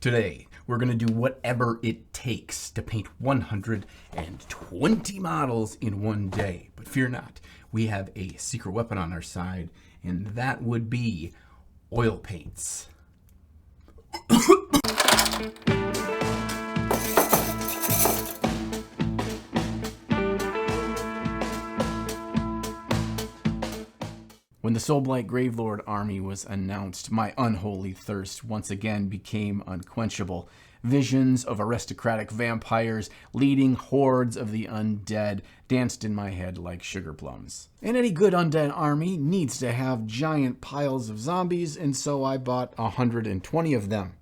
Today, we're going to do whatever it takes to paint 120 models in one day. But fear not, we have a secret weapon on our side, and that would be oil paints. When the Soulblight Gravelord army was announced, my unholy thirst once again became unquenchable. Visions of aristocratic vampires leading hordes of the undead danced in my head like sugar plums. And any good undead army needs to have giant piles of zombies, and so I bought 120 of them.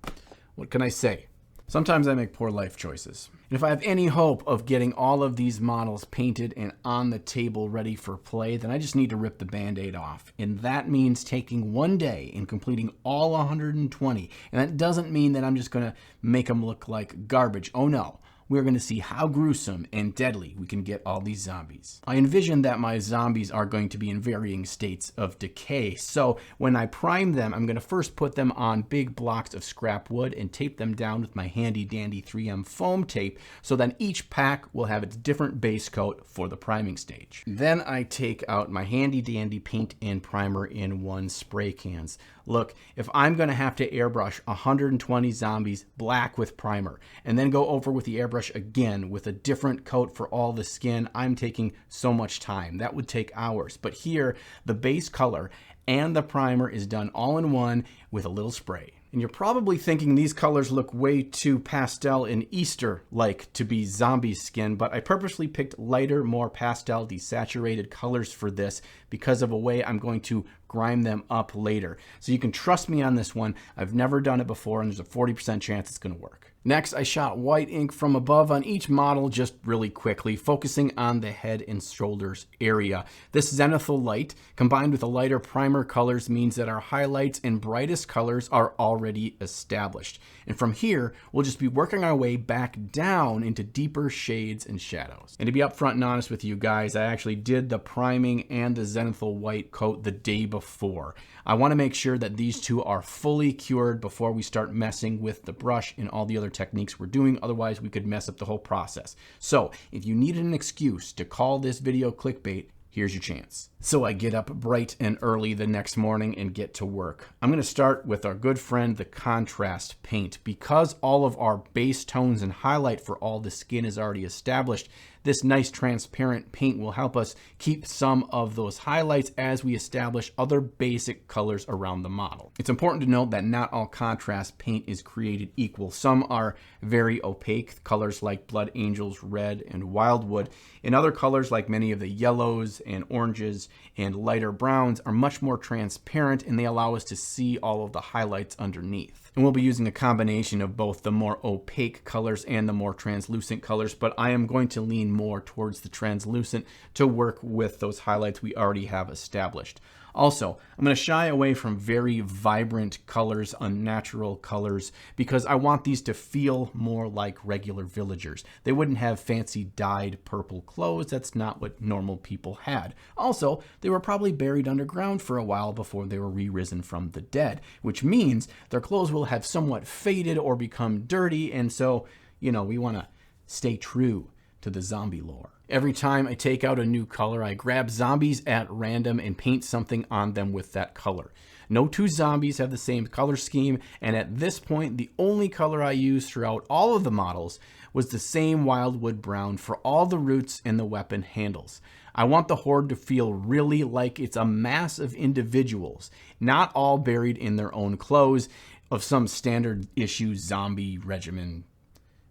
What can I say? Sometimes I make poor life choices. And if I have any hope of getting all of these models painted and on the table ready for play, then I just need to rip the Band-Aid off. And that means taking one day and completing all 120. And that doesn't mean that I'm just going to make them look like garbage. Oh no. We're going to see how gruesome and deadly we can get all these zombies. I envision that my zombies are going to be in varying states of decay, so when I prime them, I'm going to first put them on big blocks of scrap wood and tape them down with my handy dandy 3M foam tape, so then each pack will have its different base coat for the priming stage. Then I take out my handy dandy paint and primer in one spray cans. Look, if I'm going to have to airbrush 120 zombies black with primer and then go over with the airbrush again with a different coat for all the skin, I'm taking so much time. That would take hours. But here, the base color and the primer is done all in one with a little spray. And you're probably thinking these colors look way too pastel and Easter-like to be zombie skin, but I purposely picked lighter, more pastel, desaturated colors for this because of a way I'm going to grime them up later. So you can trust me on this one. I've never done it before, and there's a 40% chance it's going to work. Next, I shot white ink from above on each model just really quickly, focusing on the head and shoulders area. This zenithal light, combined with the lighter primer colors, means that our highlights and brightest colors are already established. And from here, we'll just be working our way back down into deeper shades and shadows. And to be upfront and honest with you guys, I actually did the priming and the zenithal white coat the day before. I want to make sure that these two are fully cured before we start messing with the brush and all the other techniques we're doing. Otherwise, we could mess up the whole process. So if you needed an excuse to call this video clickbait, here's your chance. So I get up bright and early the next morning and get to work. I'm going to start with our good friend, the contrast paint. Because all of our base tones and highlight for all the skin is already established, this nice transparent paint will help us keep some of those highlights as we establish other basic colors around the model. It's important to note that not all contrast paint is created equal. Some are very opaque, colors like Blood Angels Red and Wildwood, and other colors like many of the yellows and oranges and lighter browns are much more transparent, and they allow us to see all of the highlights underneath. And we'll be using a combination of both the more opaque colors and the more translucent colors, but I am going to lean more towards the translucent to work with those highlights we already have established. Also, I'm going to shy away from very vibrant colors, unnatural colors, because I want these to feel more like regular villagers. They wouldn't have fancy dyed purple clothes. That's not what normal people had. Also, they were probably buried underground for a while before they were re-risen from the dead, which means their clothes will have somewhat faded or become dirty, and so, we want to stay true to the zombie lore. Every time I take out a new color, I grab zombies at random and paint something on them with that color. No two zombies have the same color scheme, and at this point, the only color I used throughout all of the models was the same wildwood brown for all the roots and the weapon handles. I want the horde to feel really like it's a mass of individuals, not all buried in their own clothes of some standard issue zombie regimen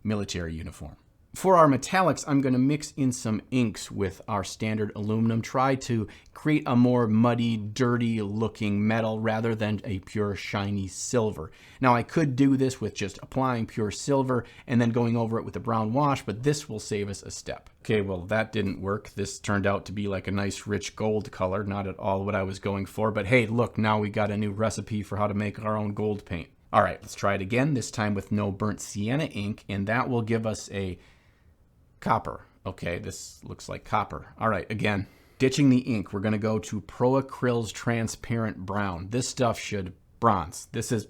military uniform. For our metallics, I'm going to mix in some inks with our standard aluminum, try to create a more muddy, dirty looking metal rather than a pure shiny silver. Now I could do this with just applying pure silver and then going over it with a brown wash, but this will save us a step. Okay, well that didn't work. This turned out to be like a nice rich gold color, not at all what I was going for, but hey, look, now we got a new recipe for how to make our own gold paint. All right, let's try it again, this time with no burnt sienna ink, and that will give us a copper. Okay, this looks like copper. All right, again, ditching the ink, we're going to go to Pro Acryl's transparent brown. This stuff should bronze. This is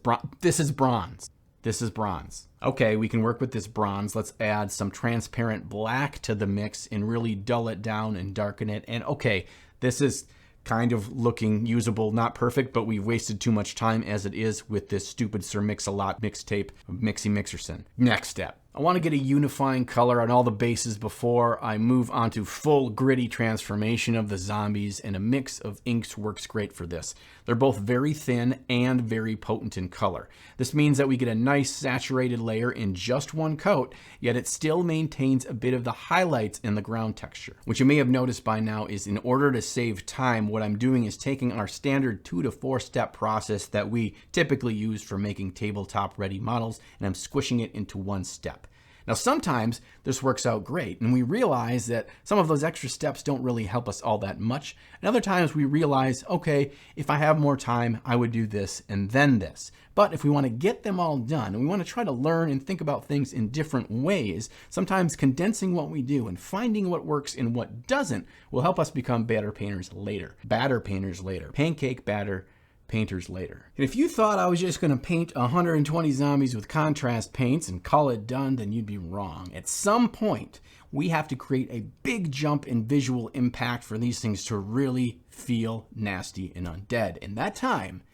bronze. This is bronze. Okay, we can work with this bronze. Let's add some transparent black to the mix and really dull it down and darken it. And okay, this is kind of looking usable, not perfect, but we've wasted too much time as it is with this stupid Sir Mix-a-Lot mixtape of Mixie Mixerson. Next step. I want to get a unifying color on all the bases before I move on to full gritty transformation of the zombies, and a mix of inks works great for this. They're both very thin and very potent in color. This means that we get a nice saturated layer in just one coat, yet it still maintains a bit of the highlights in the ground texture. What you may have noticed by now is, in order to save time, what I'm doing is taking our standard 2 to 4 step process that we typically use for making tabletop ready models, and I'm squishing it into one step. Now, sometimes this works out great, and we realize that some of those extra steps don't really help us all that much. And other times we realize, okay, if I have more time, I would do this and then this. But if we want to get them all done, and we want to try to learn and think about things in different ways, sometimes condensing what we do and finding what works and what doesn't will help us become better painters later. Batter painters later. Pancake batter painters later. And if you thought I was just going to paint 120 zombies with contrast paints and call it done, then you'd be wrong. At some point, we have to create a big jump in visual impact for these things to really feel nasty and undead. And that time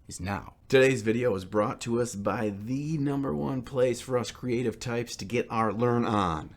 is now. Today's video is brought to us by the #1 place for us creative types to get our learn on,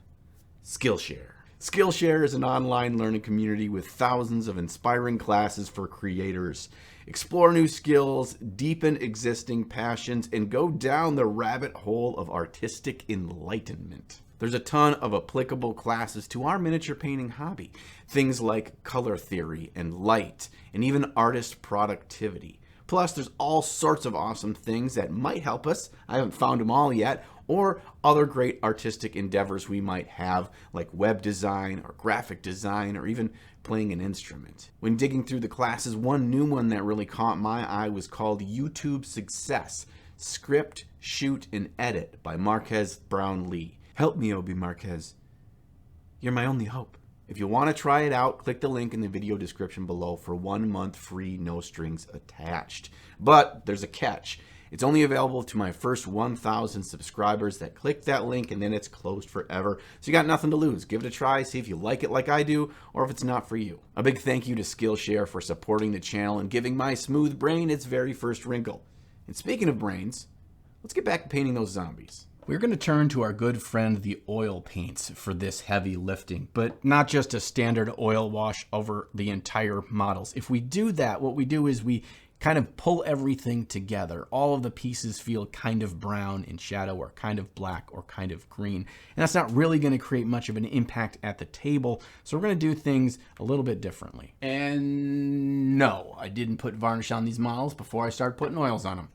Skillshare. Skillshare is an online learning community with thousands of inspiring classes for creators. Explore new skills, deepen existing passions, and go down the rabbit hole of artistic enlightenment. There's a ton of applicable classes to our miniature painting hobby. Things like color theory and light, and even artist productivity. Plus, there's all sorts of awesome things that might help us. I haven't found them all yet. Or other great artistic endeavors we might have, like web design or graphic design or even playing an instrument. When digging through the classes, one new one that really caught my eye was called YouTube Success, Script, Shoot, and Edit by Marquez Brown Lee. Help me, Obi Marquez. You're my only hope. If you want to try it out, click the link in the video description below for 1 month free, no strings attached. But there's a catch. It's only available to my first 1,000 subscribers that click that link, and then it's closed forever. So you got nothing to lose. Give it a try, see if you like it like I do, or if it's not for you. A big thank you to Skillshare for supporting the channel and giving my smooth brain its very first wrinkle. And speaking of brains, let's get back to painting those zombies. We're going to turn to our good friend the oil paints for this heavy lifting, but not just a standard oil wash over the entire models. If we do that, what we do is we kind of pull everything together. All of the pieces feel kind of brown in shadow, or kind of black, or kind of green. And that's not really going to create much of an impact at the table. So we're going to do things a little bit differently. And no, I didn't put varnish on these models before I started putting oils on them.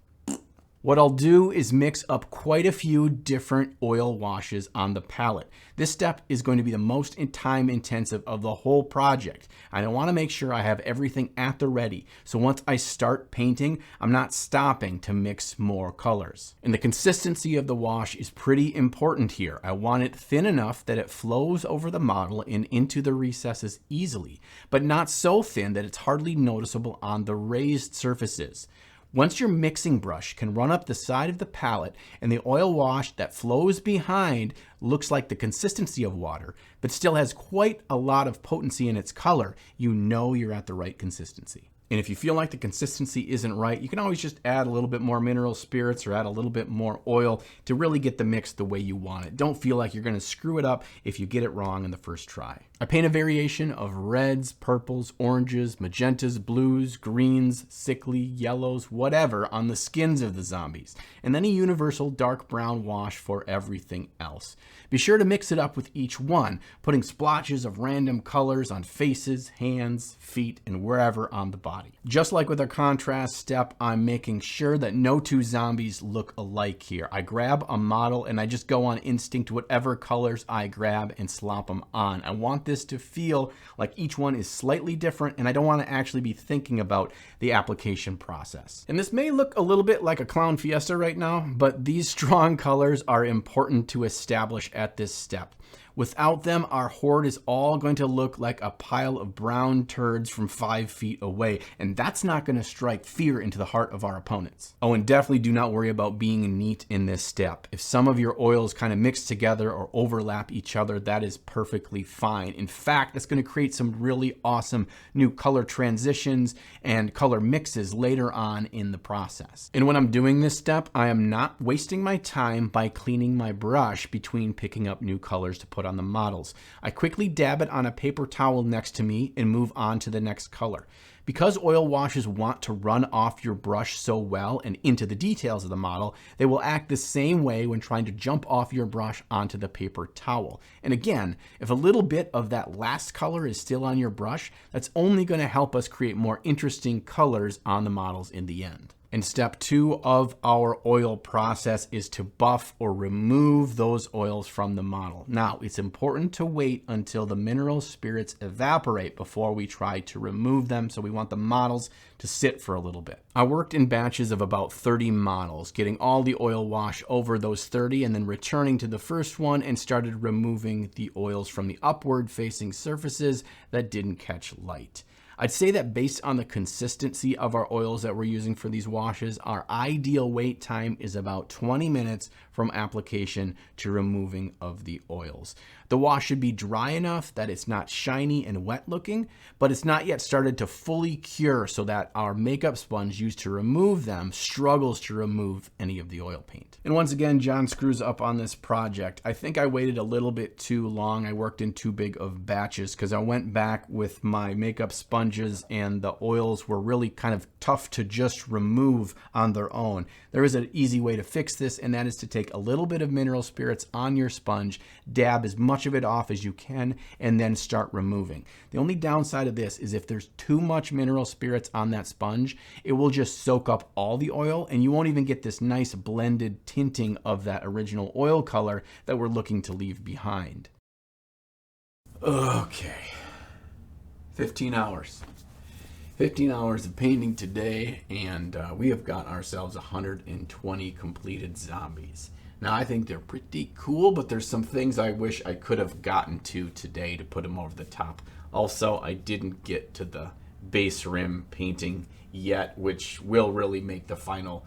What I'll do is mix up quite a few different oil washes on the palette. This step is going to be the most time intensive of the whole project. I want to make sure I have everything at the ready. So once I start painting, I'm not stopping to mix more colors. And the consistency of the wash is pretty important here. I want it thin enough that it flows over the model and into the recesses easily, but not so thin that it's hardly noticeable on the raised surfaces. Once your mixing brush can run up the side of the palette and the oil wash that flows behind looks like the consistency of water, but still has quite a lot of potency in its color, you know you're at the right consistency. And if you feel like the consistency isn't right, you can always just add a little bit more mineral spirits or add a little bit more oil to really get the mix the way you want it. Don't feel like you're going to screw it up if you get it wrong in the first try. I paint a variation of reds, purples, oranges, magentas, blues, greens, sickly, yellows, whatever on the skins of the zombies, and then a universal dark brown wash for everything else. Be sure to mix it up with each one, putting splotches of random colors on faces, hands, feet, and wherever on the body. Just like with our contrast step, I'm making sure that no two zombies look alike here. I grab a model and I just go on instinct whatever colors I grab and slop them on. I want this to feel like each one is slightly different, and I don't want to actually be thinking about the application process. And this may look a little bit like a clown fiesta right now, but these strong colors are important to establish at this step. Without them, our horde is all going to look like a pile of brown turds from 5 feet away, and that's not going to strike fear into the heart of our opponents. Oh, and definitely do not worry about being neat in this step. If some of your oils kind of mix together or overlap each other, that is perfectly fine. In fact, that's going to create some really awesome new color transitions and color mixes later on in the process. And when I'm doing this step, I am not wasting my time by cleaning my brush between picking up new colors to put on the models. I quickly dab it on a paper towel next to me and move on to the next color. Because oil washes want to run off your brush so well and into the details of the model, they will act the same way when trying to jump off your brush onto the paper towel. And again, if a little bit of that last color is still on your brush, that's only going to help us create more interesting colors on the models in the end. And step 2 of our oil process is to buff or remove those oils from the model. Now, it's important to wait until the mineral spirits evaporate before we try to remove them, so we want the models to sit for a little bit. I worked in batches of about 30 models, getting all the oil wash over those 30 and then returning to the first one and started removing the oils from the upward facing surfaces that didn't catch light. I'd say that based on the consistency of our oils that we're using for these washes, our ideal wait time is about 20 minutes from application to removing of the oils. The wash should be dry enough that it's not shiny and wet looking, but it's not yet started to fully cure so that our makeup sponge used to remove them struggles to remove any of the oil paint. And once again, John screws up on this project. I think I waited a little bit too long. I worked in too big of batches because I went back with my makeup sponges and the oils were really kind of tough to just remove on their own. There is an easy way to fix this, and that is to take a little bit of mineral spirits on your sponge, dab as much of it off as you can, and then start removing. The only downside of this is if there's too much mineral spirits on that sponge, it will just soak up all the oil and you won't even get this nice blended tinting of that original oil color that we're looking to leave behind. Okay, 15 hours. 15 hours of painting today, and we have got ourselves 120 completed zombies. Now, I think they're pretty cool, but there's some things I wish I could have gotten to today to put them over the top. Also, I didn't get to the base rim painting yet, which will really make the final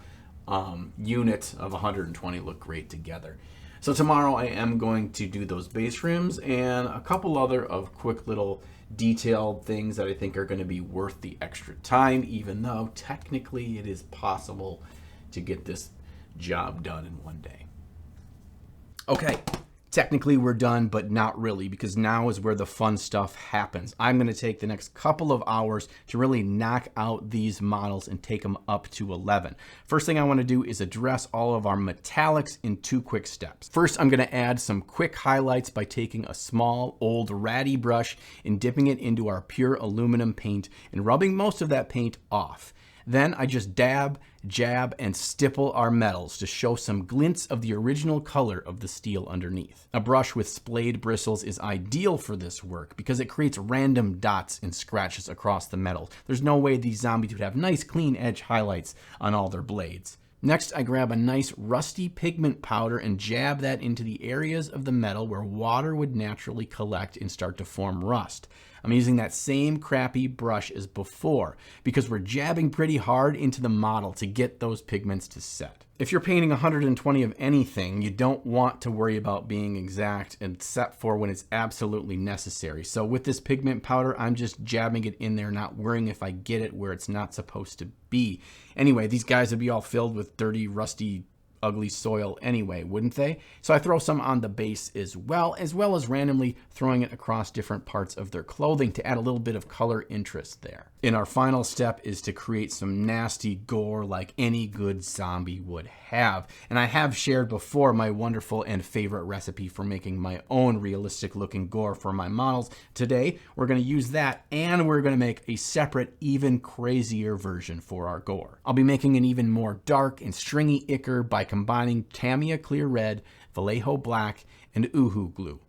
unit of 120 look great together. So tomorrow I am going to do those base rims and a couple other of quick little detailed things that I think are going to be worth the extra time, even though technically it is possible to get this job done in one day. Okay, technically we're done, but not really, because now is where the fun stuff happens. I'm going to take the next couple of hours to really knock out these models and take them up to 11. First thing I want to do is address all of our metallics in 2 quick steps. First, I'm going to add some quick highlights by taking a small old ratty brush and dipping it into our pure aluminum paint and rubbing most of that paint off. Then I just dab, jab, and stipple our metals to show some glints of the original color of the steel underneath. A brush with splayed bristles is ideal for this work because it creates random dots and scratches across the metal. There's no way these zombies would have nice clean edge highlights on all their blades. Next, I grab a nice rusty pigment powder and jab that into the areas of the metal where water would naturally collect and start to form rust. I'm using that same crappy brush as before because we're jabbing pretty hard into the model to get those pigments to set. If you're painting 120 of anything, you don't want to worry about being exact except for when it's absolutely necessary. So with this pigment powder, I'm just jabbing it in there, not worrying if I get it where it's not supposed to be. Anyway, these guys would be all filled with dirty, rusty, ugly soil anyway, wouldn't they? So I throw some on the base as well as randomly throwing it across different parts of their clothing to add a little bit of color interest there. And our final step is to create some nasty gore like any good zombie would have. And I have shared before my wonderful and favorite recipe for making my own realistic looking gore for my models. Today, we're going to use that, and we're going to make a separate, even crazier version for our gore. I'll be making an even more dark and stringy ichor by combining Tamiya Clear Red, Vallejo Black, and UHU Glue.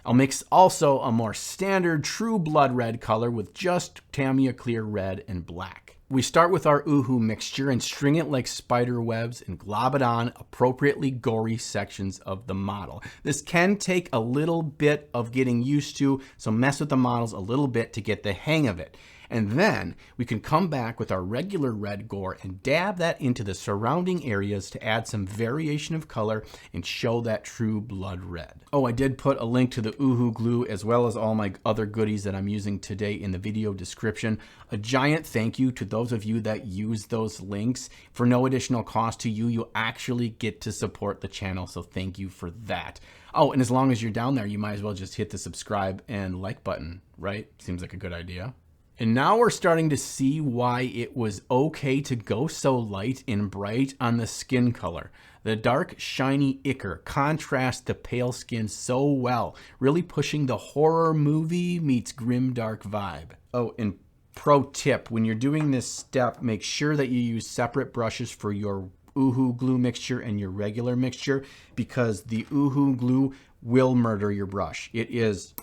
I'll mix also a more standard true blood red color with just Tamiya Clear Red and Black. We start with our UHU mixture and string it like spider webs and glob it on appropriately gory sections of the model. This can take a little bit of getting used to, so mess with the models a little bit to get the hang of it. And then we can come back with our regular red gore and dab that into the surrounding areas to add some variation of color and show that true blood red. Oh, I did put a link to the UHU glue as well as all my other goodies that I'm using today in the video description. A giant thank you to those of you that use those links. For no additional cost to you, you actually get to support the channel, so thank you for that. Oh, and as long as you're down there, you might as well just hit the subscribe and like button, right? Seems like a good idea. And now we're starting to see why it was okay to go so light and bright on the skin color. The dark, shiny ichor contrasts the pale skin so well, really pushing the horror movie meets grim dark vibe. Oh, and pro tip, when you're doing this step, make sure that you use separate brushes for your UHU glue mixture and your regular mixture, because the UHU glue will murder your brush. It is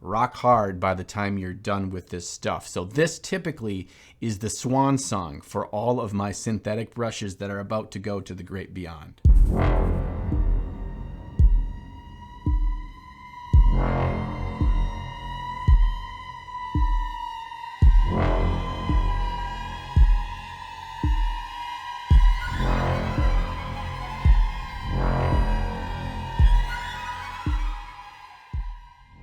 rock hard by the time you're done with this stuff. So this typically is the swan song for all of my synthetic brushes that are about to go to the great beyond.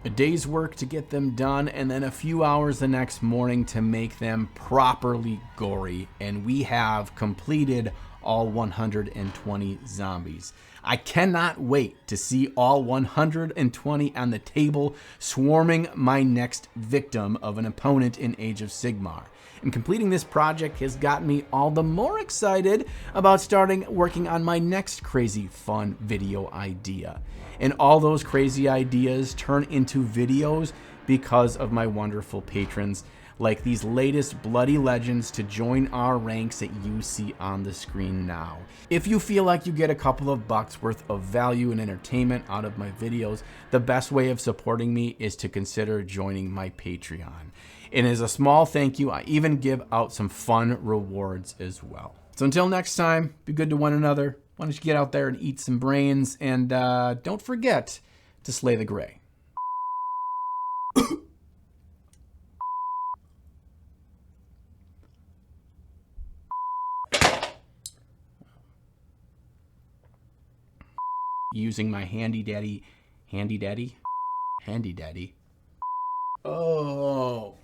A day's work to get them done, and then a few hours the next morning to make them properly gory, and we have completed all 120 zombies. I cannot wait to see all 120 on the table swarming my next victim of an opponent in Age of Sigmar. And completing this project has got me all the more excited about starting working on my next crazy fun video idea. And all those crazy ideas turn into videos because of my wonderful patrons, like these latest bloody legends to join our ranks that you see on the screen now. If you feel like you get a couple of bucks worth of value and entertainment out of my videos, the best way of supporting me is to consider joining my Patreon. And as a small thank you, I even give out some fun rewards as well. So until next time, be good to one another. Why don't you get out there and eat some brains, and don't forget to slay the gray. Using my handy daddy. Oh.